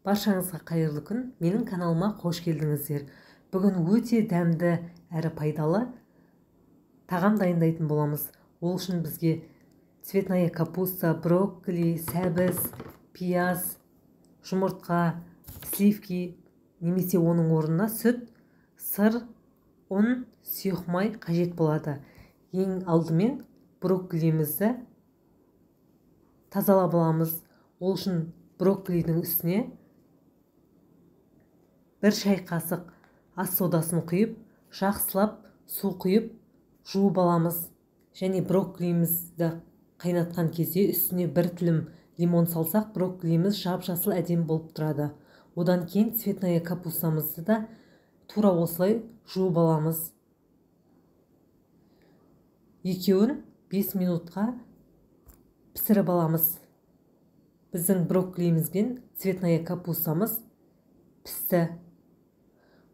Баршаңызға қайырлы күн. Менің каналыма қош келдіңіздер. Бүгін өте дәмді әрі пайдалы тағам дайындайтын боламыз. Ол үшін бізге цветная капуста, брокколи, сәбіз, пияз, жұмыртқа, сливки немесе оның орнына сүт, сыр, ұн, сұйық май қажет болады. Ең алдымен брокколимізді тазалап аламыз. Ол үшін брокколидің үстіне бір шай қасық ас содасын құйып, жақсылап су құйып жуып аламыз. Және брокколимізді қайнатқан кезде үстіне бір тілім лимон салсақ, брокколиміз жап-жасыл әдемі болып тұрады. Одан кейін цветная капустамызды да тура осылай жуып аламыз. Екеуін 5 минутқа пісіріп аламыз. Біздің брокколиміз бен цветная капустамыз пісті.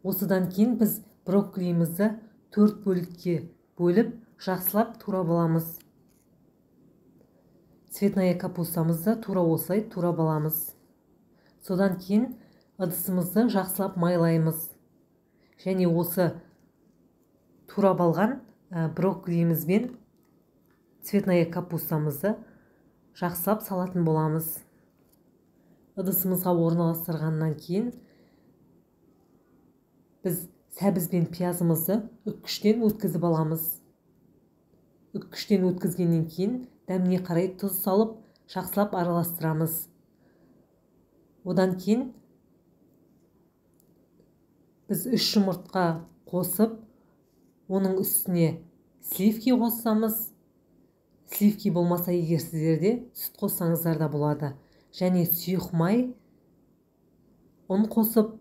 Осыдан кейін біз брокколимізді 4 бөлікке бөліп, жақсылап турап аламыз. Цветная капустамызды тура осылай турап аламыз. Содан кейін ыдысымызды жақсылап майлаймыз. Және осы турап алған брокколиміз бен цветная капустамызды жақсылап салатын боламыз. Ыдысымызға орналастырғаннан кейін біз сәбіз бен пиязымызды үккіштен өткізіп аламыз. Үккіштен өткізгеннен кейін дәміне қарай тұз салып, жақсылап араластырамыз. Одан кейін біз 3 жұмыртқа қосып, оның үстіне сливки қоссамыз. Сливки болмаса, егер сіздерде сүт қоссаңыздар да болады. Және сұйық май, ұн қосып,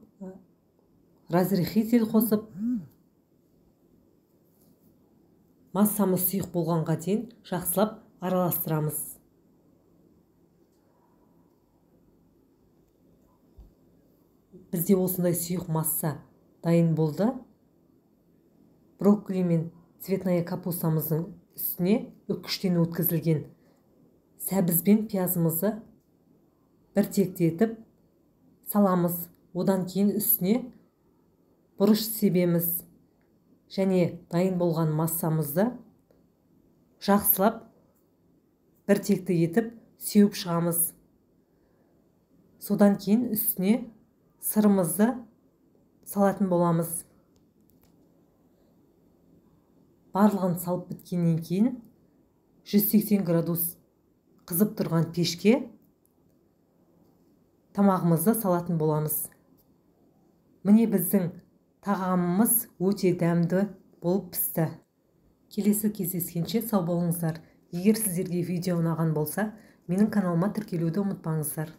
разрыхитель қосып, массамыз сұйық болғанға дейін жақсылап араластырамыз. Бізде осындай сұйық масса дайын болды. Брокколи мен цветная капустамыздың үстіне үккіштен өткізілген сәбіз бен пиязымызды бір тектетіп саламыз. Одан кейін үстіне бұрыш себеміз және дайын болған массамызды жақсылап бір текті етіп сеуіп шығамыз. Содан кейін үстіне сырымызды салатын боламыз. Барлығын салып біткеннен кейін 180 градус қызып тұрған пешке тамағымызды салатын боламыз. Міне біздің тағамымыз өте дәмді болып пісті. Келесі кездескенше сау болыңыздар. Егер сіздерге видео ұнаған болса, менің каналыма тіркелуді ұмытпаңыздар.